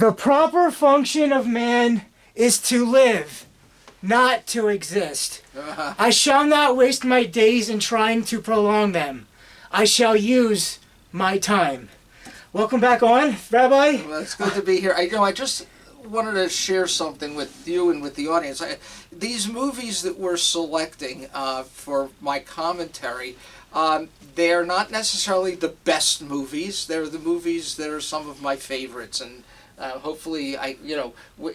The proper function of man is to live, not to exist. I shall not waste my days in trying to prolong them. I shall use my time. Welcome back on, Rabbi. Well, it's good to be here. I just wanted to share something with you and with the audience. These movies that we're selecting for my commentary, they're not necessarily the best movies. They're the movies that are some of my favorites, and hopefully,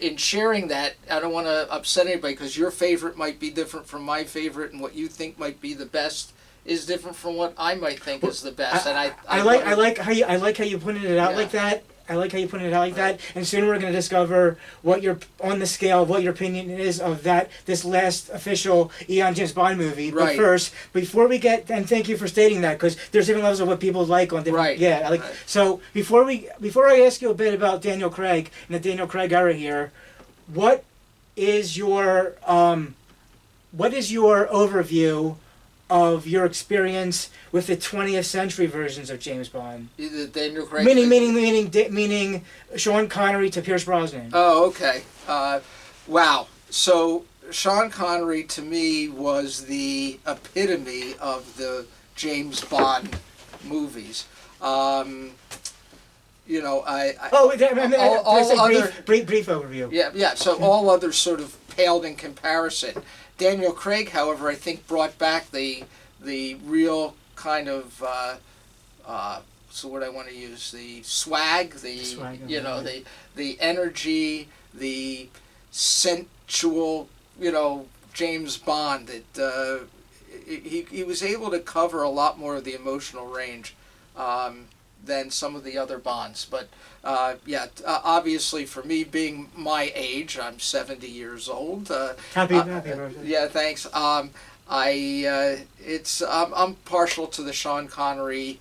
in sharing that, I don't want to upset anybody because your favorite might be different from my favorite, and what you think might be the best is different from what I might think is the best. I like how you pointed it out like that. I like how you put it out like that, and soon we're going to discover what your on the scale of what your opinion is of this last official Eon James Bond movie. Right. But first, before we get, and thank you for stating that, because there's different levels of what people like on different. Right. Yeah, I like. Right. So before I ask you a bit about Daniel Craig and the Daniel Craig era here, what is your overview of your experience with the 20th century versions of James Bond? The Daniel Craig. Meaning Sean Connery to Pierce Brosnan. Oh, okay. Wow. So Sean Connery to me was the epitome of the James Bond movies. Brief overview. Yeah. So all others sort of paled in comparison. Daniel Craig, however, I think brought back the real kind of so what I want to use, the swag, the energy, the sensual, James Bond. That he was able to cover a lot more of the emotional range than some of the other Bonds. But obviously for me, being my age, I'm 70 years old. Happy birthday. Yeah, thanks. I'm partial to the Sean Connery,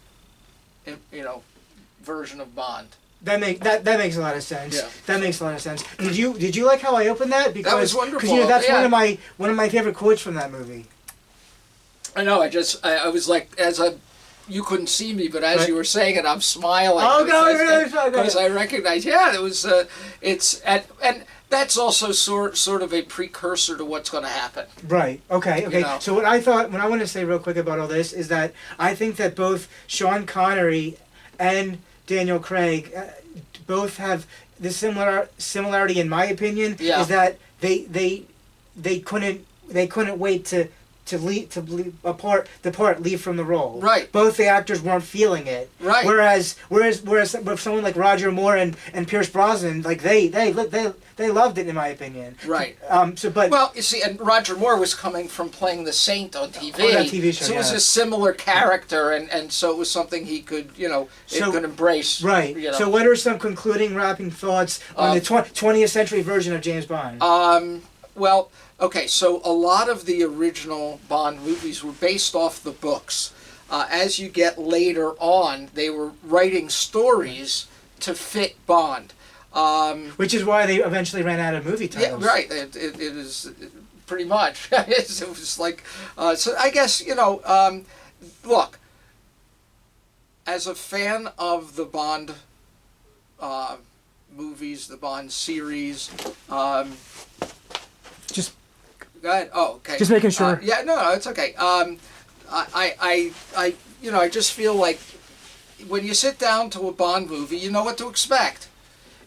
version of Bond. That makes a lot of sense. Yeah. That makes a lot of sense. Did you like how I opened that? Because that was wonderful. Because that's one of my favorite quotes from that movie. I know. I was like, you couldn't see me, but as you were saying it, I'm smiling. Oh no, because I recognized. Yeah, it was. And that's also sort of a precursor to what's going to happen. Right. Okay. So what I want to say real quick about all this is that I think that both Sean Connery and Daniel Craig both have the similarity, in my opinion, is that they couldn't wait to leave from the role. Right. Both the actors weren't feeling it. Right. Whereas with someone like Roger Moore and Pierce Brosnan, like they loved it, in my opinion. Right. Well, you see, and Roger Moore was coming from playing the Saint on TV. On that TV show, so it was a similar character, and so it was something he could could embrace. Right. So what are some concluding wrapping thoughts on the 20th century version of James Bond? Okay, so a lot of the original Bond movies were based off the books. As you get later on, they were writing stories to fit Bond. Which is why they eventually ran out of movie titles. Yeah, right. It is pretty much. It was like, so I guess, look, as a fan of the Bond movies, the Bond series, just go ahead. Oh, okay. Just making sure. No, it's okay. I just feel like when you sit down to a Bond movie, you know what to expect.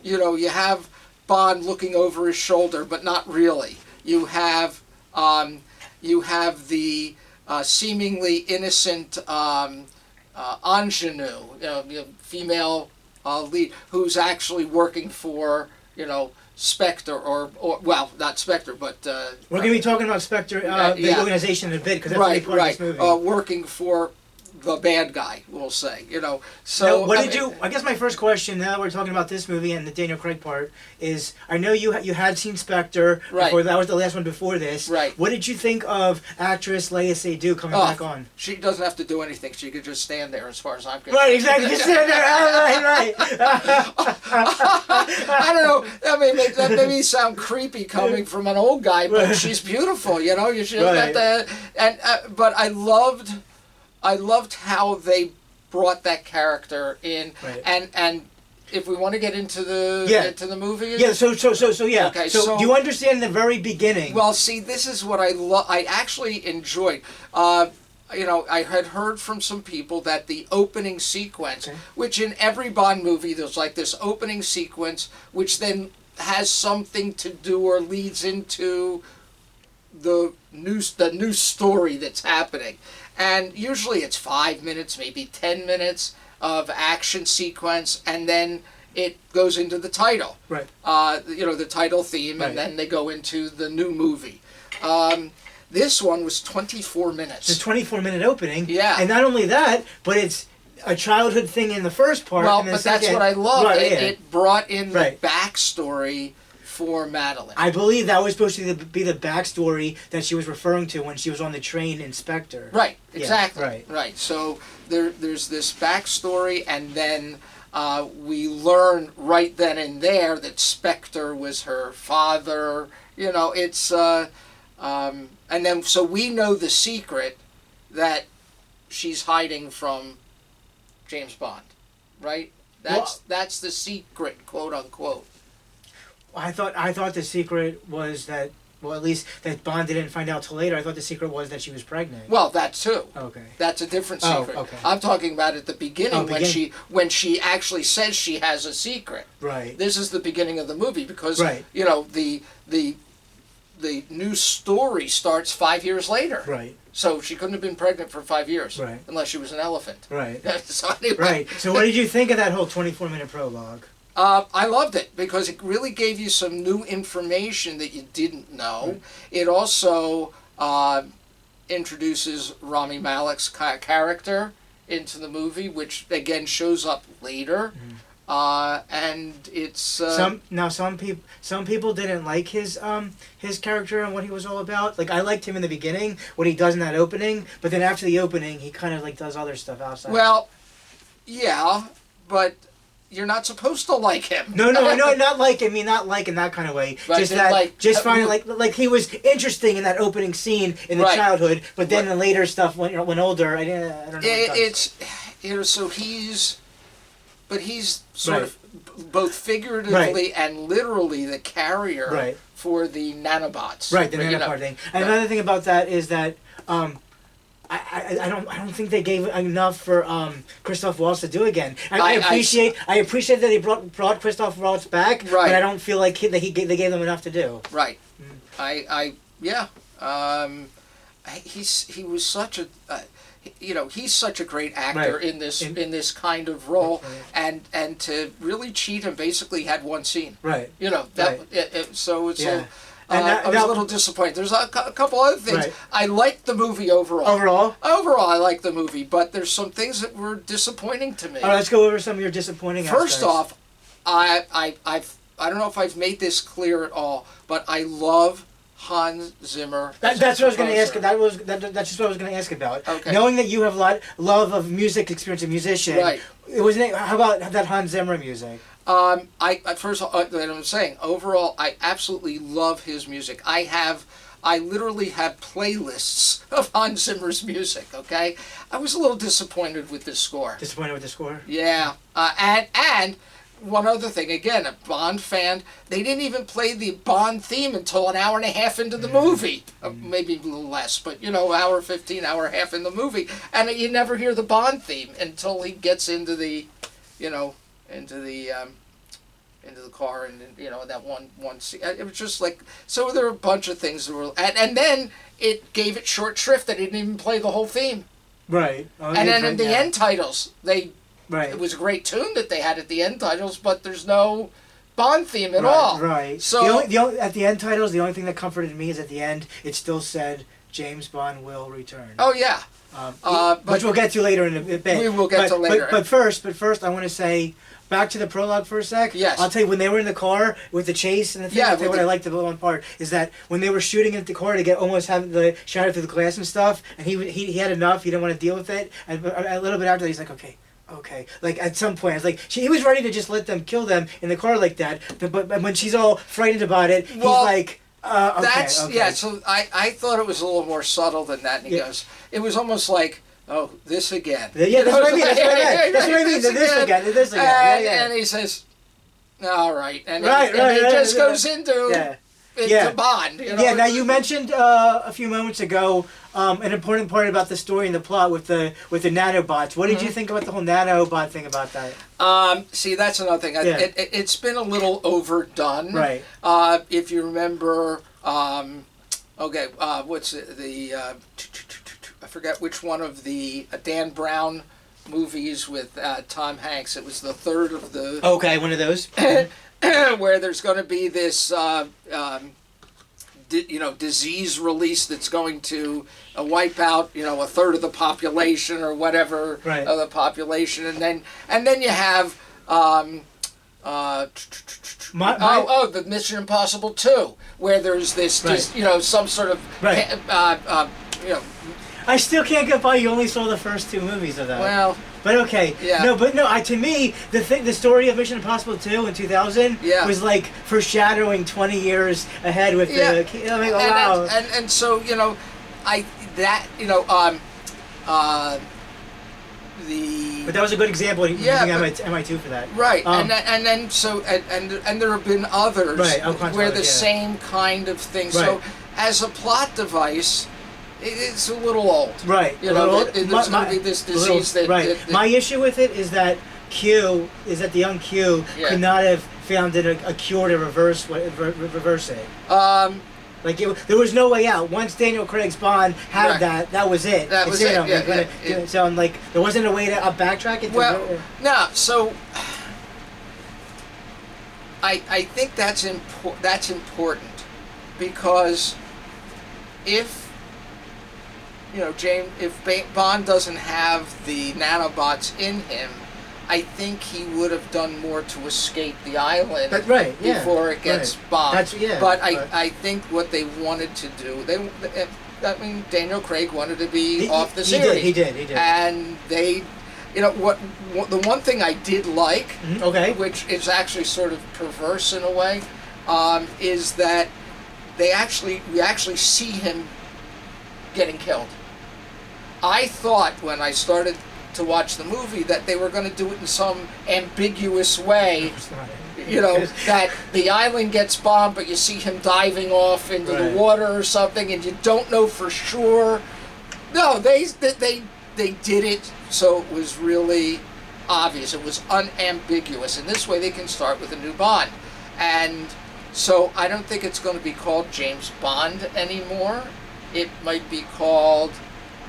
You have Bond looking over his shoulder, but not really. You have the seemingly innocent ingenue, female lead, who's actually working for, Spectre, or well, not Spectre, but we're going to be talking about Spectre, the organization in a bit, because that's a big part of this movie. Working for the bad guy, we'll say, So now, I guess my first question, now that we're talking about this movie and the Daniel Craig part, is I know you had seen Spectre before. That was the last one before this. Right. What did you think of actress Léa Seydoux coming back on? She doesn't have to do anything. She could just stand there, as far as I'm concerned. Right, exactly. Just stand there. Right. I don't know. That made me sound creepy coming from an old guy, but she's beautiful. You should have but I loved how they brought that character in, right. and if we want to get into the movie. Yeah. So yeah. Okay, so do you understand the very beginning? Well, see, this is what I actually enjoyed. I had heard from some people that the opening sequence, which in every Bond movie there's like this opening sequence, which then has something to do or leads into the new story that's happening, and usually it's 5 minutes, maybe 10 minutes of action sequence, and then it goes into the title. Right. The title theme, and then they go into the new movie. This one was 24 minutes. It's a 24-minute opening. Yeah. And not only that, but it's a childhood thing in the first part. Well, and but second, that's what I love. Right, It brought in the backstory for Madeline. I believe that was supposed to be the backstory that she was referring to when she was on the train in Spectre. Right, exactly. Yeah, right. So there's this backstory, and then we learn right then and there that Spectre was her father. It's... and then, so we know the secret that she's hiding from James Bond, right? That's the secret, quote unquote. I thought the secret was that, well, at least that Bond didn't find out till later. I thought the secret was that she was pregnant. Well, that too. Okay. That's a different secret. Oh, okay. I'm talking about at the beginning when she actually says she has a secret. Right. This is the beginning of the movie because the new story starts 5 years later. Right. So she couldn't have been pregnant for 5 years. Right. Unless she was an elephant. Right. So anyway. Right. So what did you think of that whole 24-minute prologue? I loved it because it really gave you some new information that you didn't know. Right. It also introduces Rami Malek's character into the movie, which again shows up later. Mm. And it's some people didn't like his character and what he was all about. Like, I liked him in the beginning, what he does in that opening, but then after the opening, he kind of like does other stuff outside. Well, yeah, but you're not supposed to like him. No, not like him. I mean, not like in that kind of way. Right, Just finding like he was interesting in that opening scene in the childhood, but then the later stuff when older, I don't know. So he's sort of both figuratively and literally the carrier for the nanobots. Right, the nanobot thing. And another thing about that is that I don't think they gave enough for Christoph Waltz to do again. I appreciate that they brought Christoph Waltz back, but I don't feel like they gave them enough to do. Right. He was such a. He's such a great actor in this kind of role, and to really cheat him, basically had one scene. Right. So it's. Yeah. I was a little disappointed. There's a couple other things. Right. I liked the movie overall. Overall, I liked the movie, but there's some things that were disappointing to me. All right, let's go over some of your disappointing First aspects. off, I don't know if I've made this clear at all, but I love Hans Zimmer. That's what I was going to ask. That's just what I was going to ask about. Okay. Knowing that you have love of music, experience, a musician. Right. How about that Hans Zimmer music? First of all, I'm saying overall, I absolutely love his music. I literally have playlists of Hans Zimmer's music. Okay, I was a little disappointed with this score. Disappointed with the score? Yeah, and one other thing, again, a Bond fan, they didn't even play the Bond theme until an hour and a half into the movie. Maybe a little less, but, hour 15, hour and a half in the movie. And you never hear the Bond theme until he gets into the, into the car and, that one scene. It was just like, so there were a bunch of things that were, and then it gave it short shrift. They didn't even play the whole theme. Right. And then in the end titles, it was a great tune that they had at the end titles, but there's no Bond theme at all. Right. So at the end titles, the only thing that comforted me is at the end, it still said James Bond will return. Oh yeah. Which we'll get to later in a bit. We will get to later. But first, I want to say back to the prologue for a sec. Yes. I'll tell you, when they were in the car with the chase and the thing, I'll tell you what I liked about one part is that when they were shooting at the car to have the shatter through the glass and stuff, and he had enough, he didn't want to deal with it, and a little bit after that, he's like, okay. Like, at some point, it's like, he was ready to just let them kill them in the car like that, but when she's all frightened about it, he's like, okay. Yeah, so I thought it was a little more subtle than that, and he goes, it was almost like, oh, this again. Yeah, that's what I mean, This again. And he says, All right, and Right, it right, just right. goes into Yeah. Bond. You know? Yeah, now you mentioned a few moments ago an important part about the story and the plot with the nanobots. What did you think about the whole nanobot thing about that? See, that's another thing. Yeah. It's been a little overdone. Right. If you remember, what's I forget which one of the Dan Brown movies with Tom Hanks. It was the third of the... Okay, one of those. where there's going to be this, disease release that's going to wipe out, a third of the population or whatever of the population, and then you have the Mission Impossible 2, where there's this some sort of I still can't get by. You only saw the first 2 movies of that. Well. But okay, to me, the story of Mission Impossible 2 in 2000 was like foreshadowing 20 years ahead with the. Wow. And so But that was a good example. Using MI2 for that. Right, and there have been others where the same kind of thing. Right. So as a plot device. It's a little old. Right. There's going to be this disease that... My issue with it is that the young Q could not have found a cure to reverse it. There was no way out. Once Daniel Craig's Bond had that was it. That was it. So I'm like, there wasn't a way to backtrack it? No, so... I think that's important because if if Bond doesn't have the nanobots in him, I think he would have done more to escape the island before it gets bombed. I think what they wanted to do, Daniel Craig wanted to be off the series. He did. And they, the one thing I did like, which is actually sort of perverse in a way, is that we actually see him getting killed. I thought when I started to watch the movie that they were going to do it in some ambiguous way, that the island gets bombed, but you see him diving off into the water or something, and you don't know for sure. No, they did it so it was really obvious. It was unambiguous, and this way they can start with a new Bond. And so I don't think it's going to be called James Bond anymore. It might be called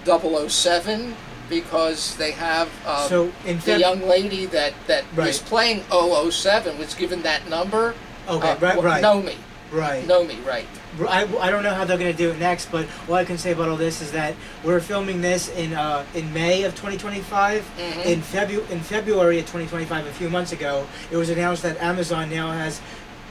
007 because they have the young lady that is playing 007 was given that number. Nomi. Right. Nomi, right. I don't know how they're going to do it next, but all I can say about all this is that we're filming this in May of 2025. In February of 2025, a few months ago, it was announced that Amazon now has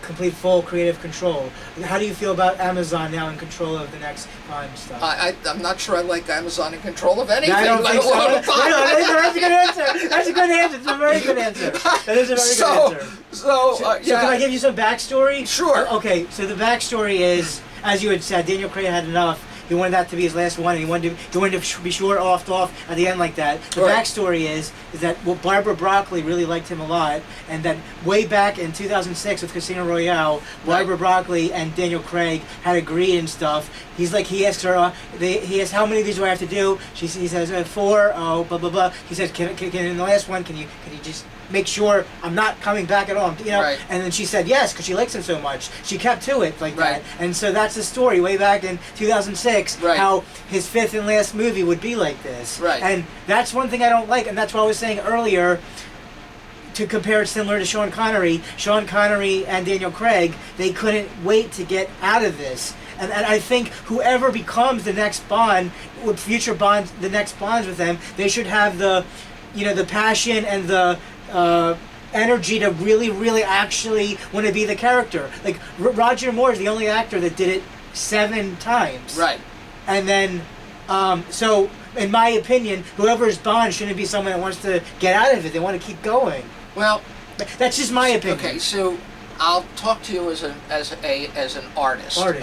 complete full creative control. How do you feel about Amazon now in control of the next Bond stuff? I'm not sure I like Amazon in control of anything. I don't think so. That's a good answer. That's a good answer. It's a very good answer. That is a very good answer. So can I give you some backstory? Sure. Okay, so the backstory is, as you had said, Daniel Craig had enough. He wanted that to be his last one, and he wanted to be sure off at the end like that. The backstory is that Barbara Broccoli really liked him a lot, and that way back in 2006 with Casino Royale, Barbara Broccoli and Daniel Craig had agreed and stuff. He asks her, he asks, how many of these do I have to do? He says 4. Oh, blah blah blah. He says, can in the last one, can you just make sure I'm not coming back at all, And then she said yes because she likes him so much. She kept to it like that, and so that's the story way back in 2006. How his 5th and last movie would be like this, and that's one thing I don't like, and that's what I was saying earlier. To compare it similar to Sean Connery and Daniel Craig, they couldn't wait to get out of this. And I think whoever becomes the next Bond, with future Bonds, the next Bonds with them, they should have the passion and the energy to really, really actually want to be the character. Like Roger Moore is the only actor that did it 7 times. Right. And then, so in my opinion, whoever's Bond shouldn't be someone that wants to get out of it. They want to keep going. Well, that's just my opinion. Okay, so I'll talk to you as an artist. Sure.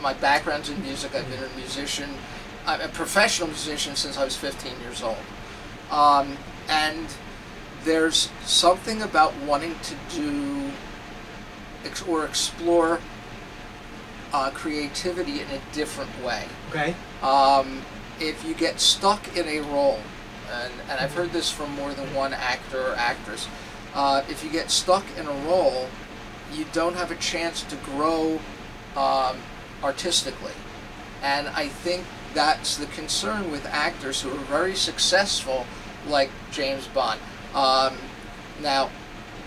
My background's in music. I've been a musician. I'm a professional musician since I was 15 years old. And there's something about wanting to do or explore creativity in a different way. Okay. If you get stuck in a role, and I've heard this from more than one actor or actress, if you get stuck in a role, you don't have a chance to grow artistically. And I think that's the concern with actors who are very successful, like James Bond. Now,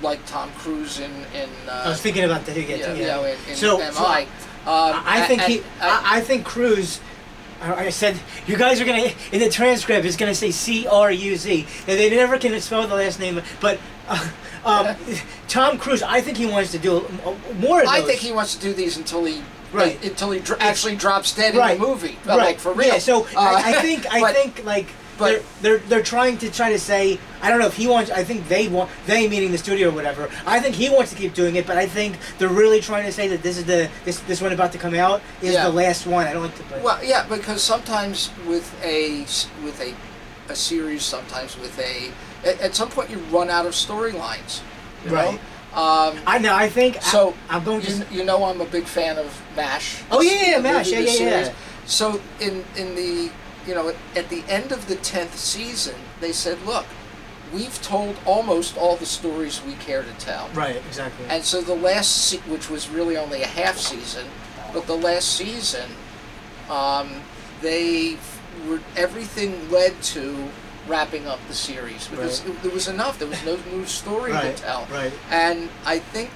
like Tom Cruise in I was thinking about that. in So, MI. I think Cruise. I said you guys are gonna in the transcript. It's gonna say Cruz. And they never can spell the last name, but. Tom Cruise, I think he wants to do more of those. I think he wants to do these until he actually drops dead in right. the movie, right. like for real. Yeah, so I think but they're trying to say I don't know if he wants. I think they meaning the studio or whatever. I think he wants to keep doing it, but I think they're really trying to say that this is this one about to come out is the last one. I don't like to. But. Well, yeah, because sometimes with a series, sometimes with at some point you run out of storylines. Right. I know. I think so. I'm going to. I'm a big fan of MASH. Oh yeah, MASH. Yeah. So in the at the end of the 10th season, they said, look, we've told almost all the stories we care to tell. Right. Exactly. And so the last, which was really only a half season, but the last season, everything led to wrapping up the series because there was enough. There was no new story to tell. Right. And I think,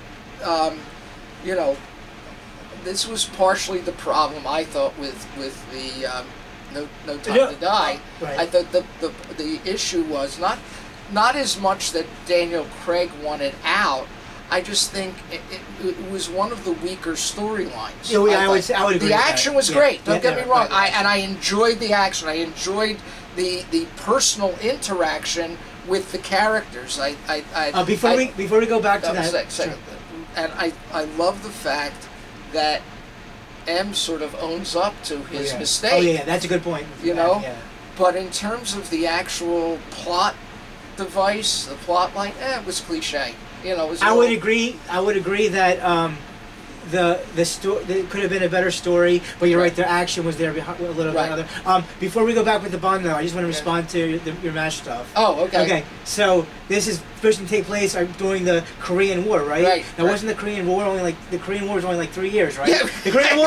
this was partially the problem I thought with the No Time to Die. Right. I thought the issue was not as much that Daniel Craig wanted out. I just think it was one of the weaker storylines. Yeah, I would agree. The action was great. Don't get me wrong. Right. I enjoyed the action. I enjoyed the personal interaction with the characters. Before we go back to that, sure. And I love the fact that M sort of owns up to his mistake. Oh yeah, that's a good point. Yeah. But in terms of the actual plot device, the plot line, it was cliche. I would agree that the story it could have been a better story, but you're right. The action was there a little bit other. Before we go back with the Bond, though, I just want to respond to your MASH stuff. Oh, okay. Okay, so this is supposed to take place during the Korean War, right? Right. Now, wasn't the Korean War the Korean War was only like 3 years, right? Yeah. The Korean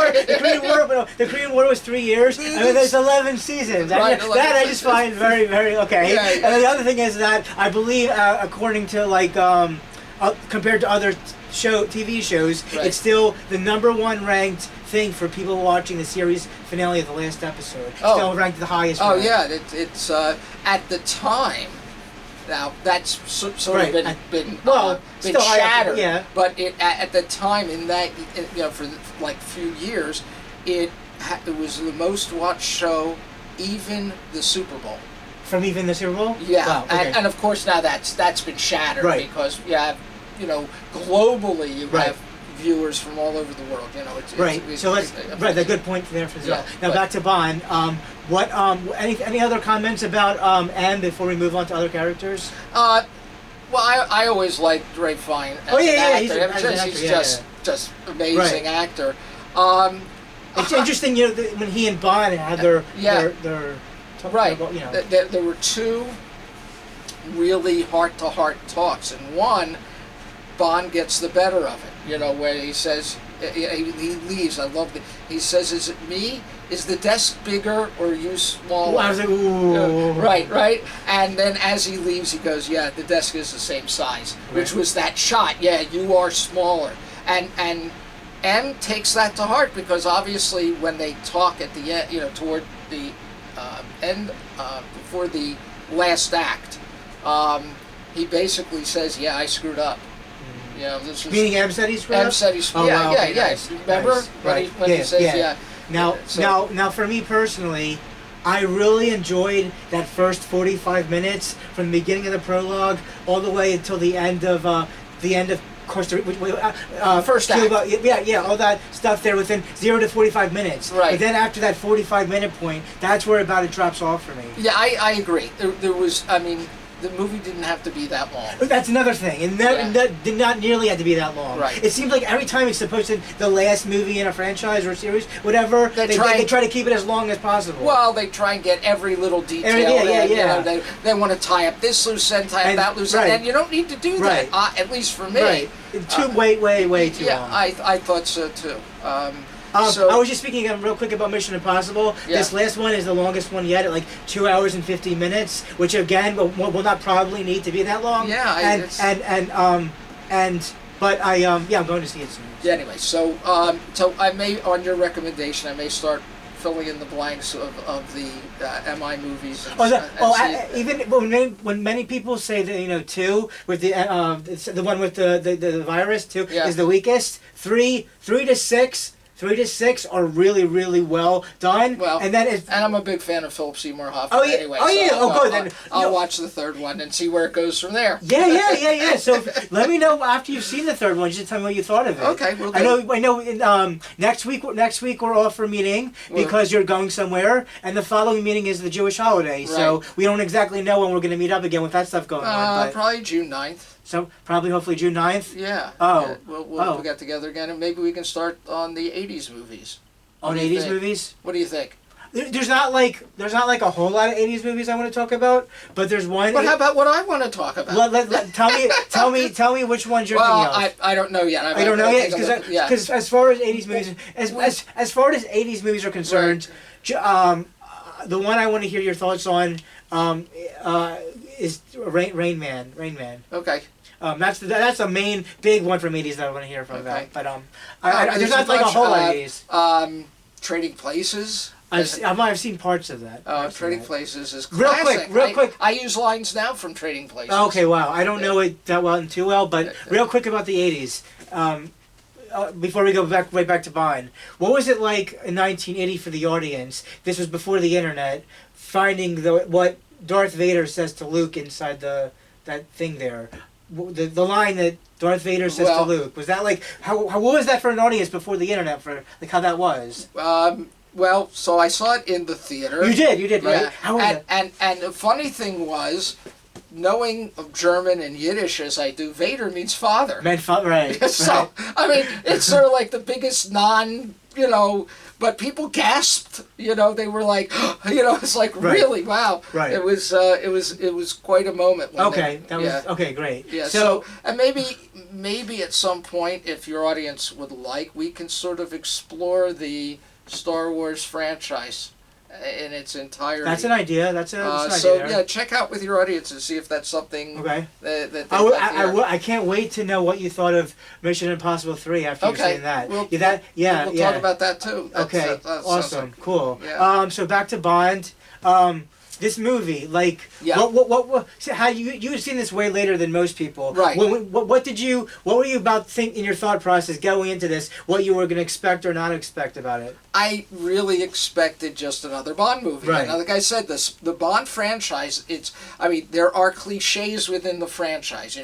War was 3 years. I mean, there's 11 seasons. Right, That I just find very, very okay. Yeah. And the other thing is that I believe, according to compared to other TV shows, it's still the #1 ranked thing for people watching the series finale of the last episode. Still ranked the highest. Oh yeah, it's at the time. Now that's sort of been shattered. But at the time in that for like few years, it was the most watched show, even the Super Bowl. From even the Super Bowl? Yeah, wow, okay. and of course now that's been shattered because globally you have viewers from all over the world. So let's a good point there for Zell. Now back to Bond. Any other comments about M before we move on to other characters? Well, I always liked Ray Fiennes. He's just amazing actor. It's interesting, when he and Bond had their There were two really heart-to-heart talks, and one, Bond gets the better of it. Where he says he leaves. I love it. He says, "Is it me? Is the desk bigger or are you smaller?" I was like, "Ooh." Right. And then as he leaves, he goes, "Yeah, the desk is the same size," which was that shot. Yeah, you are smaller, and M takes that to heart because obviously when they talk at the end, toward the end, before the last act, he basically says, "Yeah, I screwed up." This was meaning M said he screwed up. M said he screwed up. Yes. Remember when he says, "Yeah." Now, for me personally, I really enjoyed that first 45 minutes from the beginning of the prologue all the way until the end of Costa Rica, first Cuba, act. all that stuff there within 0 to 45 minutes. Right. But then after that 45-minute point, that's where it drops off for me. Yeah, I agree. There was, the movie didn't have to be that long. That's another thing, and that did not nearly have to be that long. Right. It seems like every time it's supposed to the last movie in a franchise or series, whatever, they try to keep it as long as possible. Well, they try and get every little detail. You know, they want to tie up this loose end, tie up that loose end, and you don't need to do that. At least for me. Right. Way too long. I thought so too. So I was just speaking real quick about Mission Impossible. Yeah. This last one is the longest one yet, at like 2 hours and 50 minutes, which again will not probably need to be that long. Yeah, but I'm going to see it soon. Yeah. Anyway, so I may, on your recommendation, I may start filling in the blanks of the MI movies. Even when many people say that 2 with the one with the virus 2 is the weakest. 3 to 6. 3 to 6 are really, really well done. Well, and I'm a big fan of Philip Seymour Hoffman anyway. Good. Then I'll watch the third one and see where it goes from there. Yeah. So let me know after you've seen the third one. Just tell me what you thought of it. Okay, we'll do. I know. Next week we're off for meeting because you're going somewhere, and the following meeting is the Jewish holiday. Right. So we don't exactly know when we're going to meet up again with that stuff going on. Probably June 9th. So hopefully June 9th? Yeah. Oh. Yeah. We'll get together again, and maybe we can start on the 80s movies. On 80s movies? What do you think? There's not like a whole lot of 80s movies I want to talk about, but there's one. But how about what I want to talk about? Tell me which ones you're thinking of. I don't know yet. I don't know yet because as far as 80s movies as far as 80s movies are concerned, the one I want to hear your thoughts on is Rain Man. Okay. That's a main big one from 80s that I want to hear from that. But there's not like a whole lot of 80s. Trading Places. I've seen parts of that. Trading Places is classic. Real quick. I use lines now from Trading Places. Okay, wow. I don't know it that well and too well, but real quick about the 80s. Before we go right back to Bond, what was it like in 1980 for the audience? This was before the internet. Finding what Darth Vader says to Luke inside that thing there. The line that Darth Vader says to Luke, was that like what was that for an audience before the internet, for like how that was? Well, so I saw it in the theater. You did, right? Yeah. How was it? And the funny thing was, knowing of German and Yiddish as I do, Vader means father. Right. So I mean, it's sort of like the biggest but people gasped. They were like, it's like really wow. Right. It was quite a moment. Okay, great. Yeah. So and maybe at some point, if your audience would like, we can sort of explore the Star Wars franchise in its entirety. That's an idea. That's an idea. So check out with your audience and see if that's something. Okay. That I can't wait to know what you thought of Mission Impossible 3 after you've seen that. We'll talk about that too. That's awesome. Like, cool. Yeah. So back to Bond. This movie, what? How you've seen this way later than most people, right? What were you about think in your thought process going into this? What you were going to expect or not expect about it? I really expected just another Bond movie. Right. Now, like I said, the Bond franchise. There are cliches within the franchise.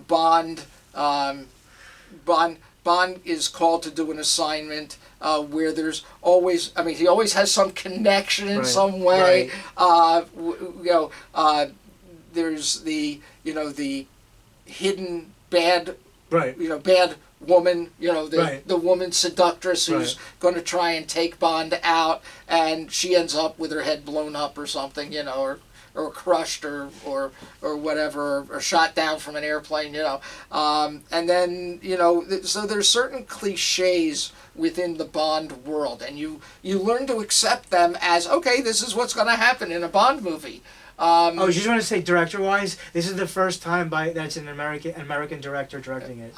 Bond is called to do an assignment. Where there's always, he always has some connection in some way. Right. There's the hidden bad, bad woman, the woman seductress who's going to try and take Bond out, and she ends up with her head blown up or something, or crushed or whatever, or shot down from an airplane, and then so there's certain cliches within the Bond world, and you learn to accept them as, okay, this is what's going to happen in a Bond movie. You just want to say director-wise, this is the first time that's an American director directing it.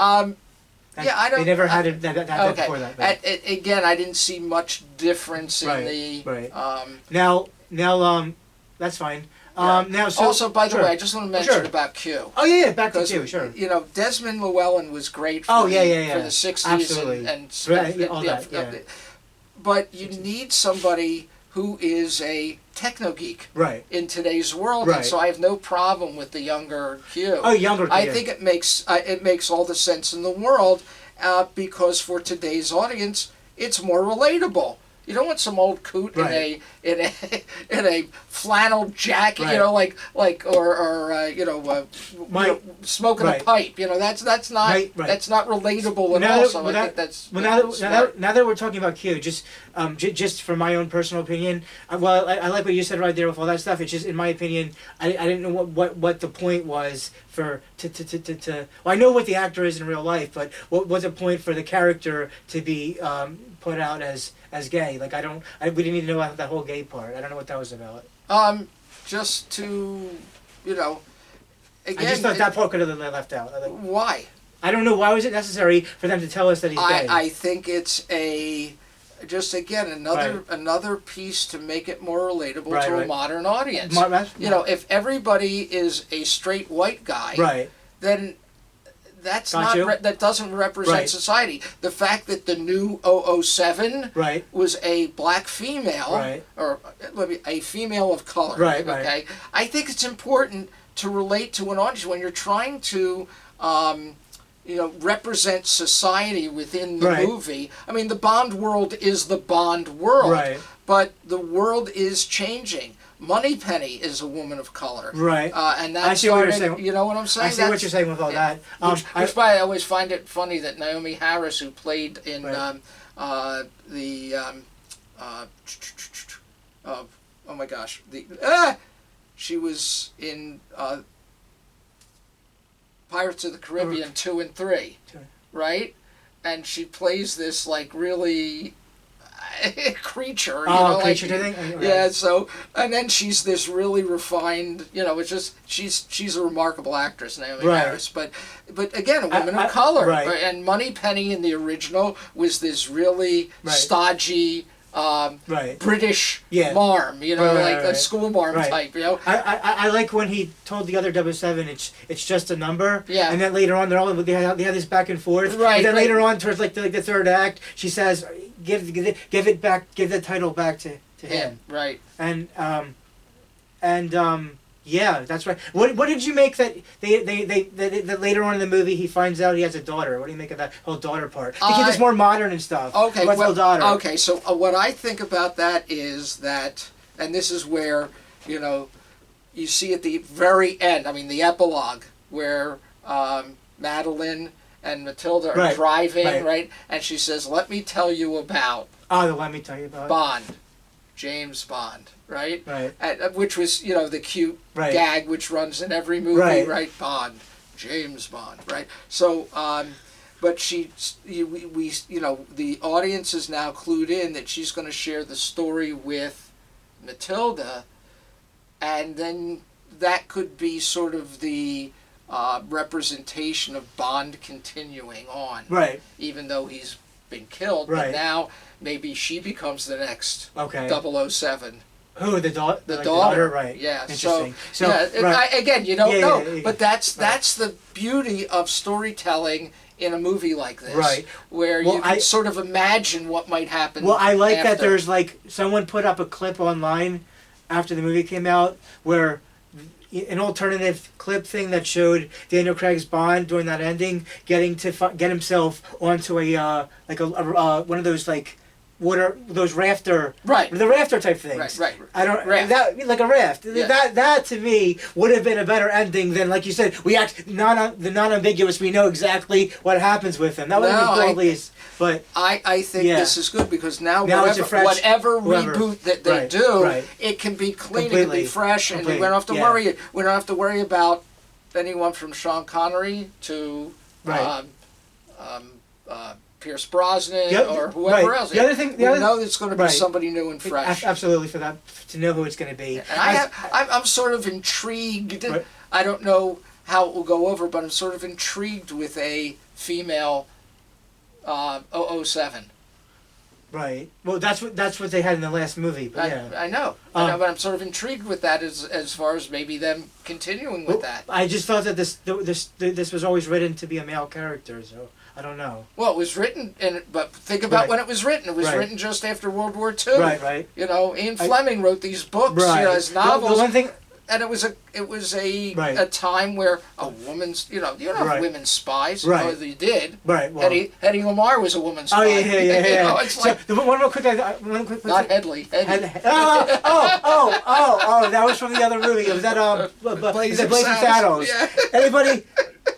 They never had that before that. Again, I didn't see much difference in the. Right. Now, that's fine. Also, by the way, I just want to mention about Q. Oh yeah, back to Q, sure. Desmond Llewellyn was great for the 60s. Absolutely. and but you need somebody who is a techno geek in today's world, and so I have no problem with the younger Q. I think it makes all the sense in the world, because for today's audience, it's more relatable. You don't want some old coot Right. in a flannel jacket, Right. you know, smoking a Right. pipe. You know, that's not Right. that's not relatable at Now all. that- So well, I think that's well, now smart. now that we're talking about Q, just from my own personal opinion, I like what you said right there with all that stuff. It's just, in my opinion, I didn't know what the point was for to. Well, I know what the actor is in real life, but what was the point for the character to be put out as gay? Like, we didn't even know about that whole gay part. I don't know what that was about. Just to, you know, again. I just thought that part could have been left out. Why? I don't know, why was it necessary for them to tell us that he's gay? I think it's just again another piece to make it more relatable to a modern audience. You know, if everybody is a straight white guy, then that's that doesn't represent society. The fact that the new 007 was a black female, or a female of color, okay, I think it's important to relate to an audience when you're trying to represent society within the movie. I mean, the Bond world is the Bond world, but the world is changing. Moneypenny is a woman of color, and that's I see what you're saying. You know what I'm saying? I see what you're saying with all that. Which why I always find it funny that Naomi Harris, who played in oh my gosh, she was in Pirates of the Caribbean 2 and 3, right? And she plays this like really creature, creature thing. Yeah. So, and then she's this really refined, it's just she's a remarkable actress, Naomi Harris. But again, a woman of color. And Moneypenny in the original was this really stodgy. British marm, like a school marm type, I like when he told the other 007 it's just a number, Yeah. and then later on they had this back and forth, and then later on towards like the third act, she says give it back, give the title back to him, right? And yeah, that's right. What did you make that that later on in the movie he finds out he has a daughter? What do you make of that whole daughter part? I think it's more modern and stuff. Okay, what's daughter? Okay, so what I think about that is that, and this is where you see at the very end. I mean, the epilogue where Madeline and Matilda are driving, right? And she says, "Let me tell you about." Let me tell you about Bond. James Bond, right? Which was, the cute gag which runs in every movie, right? Bond, James Bond, right? So, but the audience is now clued in that she's going to share the story with Matilda, and then that could be sort of the representation of Bond continuing on, even though he's been killed, but now maybe she becomes the next 007. Who, the daughter? The daughter, right? Yeah. Interesting. Again, you don't know, but that's the beauty of storytelling in a movie like this, where you can sort of imagine what might happen. Well, I like that there's someone put up a clip online after the movie came out where an alternative clip thing that showed Daniel Craig's Bond during that ending getting to get himself onto a one of those those rafter the rafter type things. I don't that like a raft. That to me would have been a better ending than, like you said, the non-ambiguous. We know exactly what happens with him. That would have been cool at least. But I think this is good because now it's a whatever reboot that they do, it can be clean, it can be fresh, and we don't have to worry. We don't have to worry about anyone from Sean Connery to Pierce Brosnan or whoever else. The other thing, we know it's going to be somebody new and fresh. Absolutely, for that to know who it's going to be. And I'm sort of intrigued. I don't know how it will go over, but I'm sort of intrigued with a female 007. Right. Well, that's what they had in the last movie. But I know, but I'm sort of intrigued with that as far as maybe them continuing with that. I just thought that this was always written to be a male character, so I don't know. Well, it was written, but think about when it was written. It was written just after World War II. Right. Ian Fleming wrote these books as novels. The one thing. And it was a Right. time where a woman's, you don't have Right. women's spies. Right. You did. Right. Well. Hetty Lamar was a woman's spy. Oh yeah. You know, it's So like, one real quick. One quick. not Headley. Hetty. Oh! That was from the other movie. Was that Blazing Blazing Saddles? Yeah.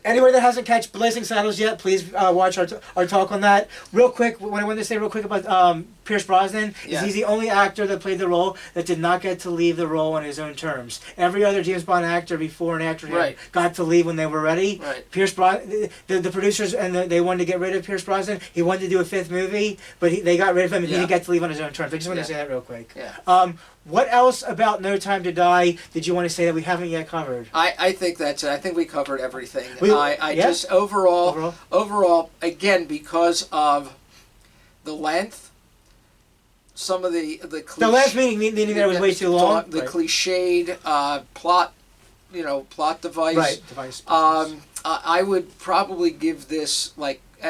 Anybody that hasn't catched Blazing Saddles yet, please watch our talk on that. Real quick, what I wanted to say real quick about Pierce Brosnan is Yeah. he's the only actor that played the role that did not get to leave the role on his own terms. Every other James Bond actor before and after him Right. got to leave when they were ready. Right. Pierce Brosnan, the producers they wanted to get rid of Pierce Brosnan. He wanted to do a fifth movie, but they got rid of him and he Yeah. didn't get to leave on his own terms. I just wanted to Yeah. say that real quick. Yeah. What else about No Time to Die did you want to say that we haven't yet covered? I think that's it. I think we covered everything. Yeah. Just overall, again, because of the length, some of the The last meeting there was way too long. The cliched plot, plot device. Right, device. I would probably give this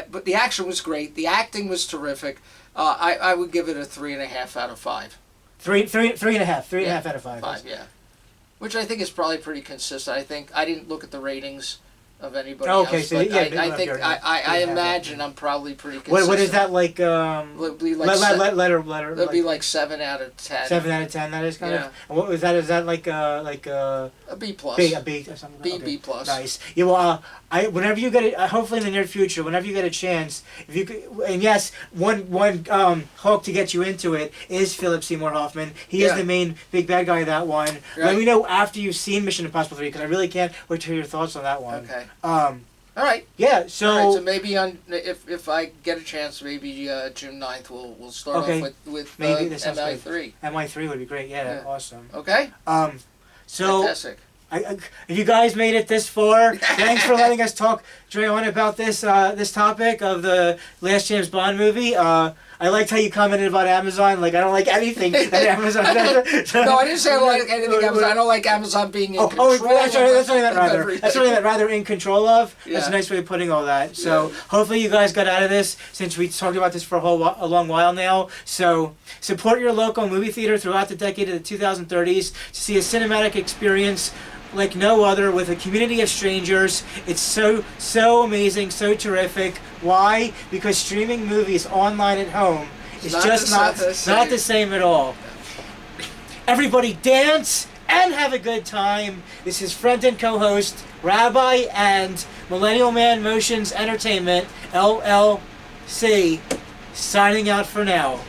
but the action was great. The acting was terrific. I would give it a 3.5 out of 5. Three and a half. 3.5 out of 5. 5, yeah. Which I think is probably pretty consistent. I didn't look at the ratings of anybody else. So but yeah, I think I imagine I'm probably pretty consistent. What is that like? It'll be like letter. It'll be like 7 out of 10. 7 out of 10. That is kind of. And what was that? Is that like a B plus? A B or something. B Okay. B plus. Nice. Yeah. Well, whenever you get it, hopefully in the near future, whenever you get a chance, if you could, and yes, one hook to get you into it is Philip Seymour Hoffman. He is the main big bad guy of that one. Right. Let me know after you've seen Mission Impossible 3 because I really can't wait to hear your thoughts on that one. Okay. All right. Yeah. So. All right, so maybe if I get a chance, maybe June 9th we'll start off with maybe this MI3. MI3 would be great. Yeah. Awesome. Okay. So. Fantastic. If you guys made it this far, thanks for letting us talk, Dre, on about this topic of the last James Bond movie. I liked how you commented about Amazon. Like, I don't like anything that Amazon does. No, I didn't say I don't like anything Amazon. I don't like Amazon being in control. That's what I meant rather. That's what I meant rather in control of. Yeah. That's a nice way of putting all that. So hopefully you guys got out of this since we talked about this for a long while now. So support your local movie theater throughout the decade of the 2030s to see a cinematic experience like no other with a community of strangers. It's so amazing, so terrific. Why? Because streaming movies online at home is just not the same at all. Everybody dance and have a good time. This is friend and co-host Rabbi and Millennial Man Motions Entertainment LLC signing out for now.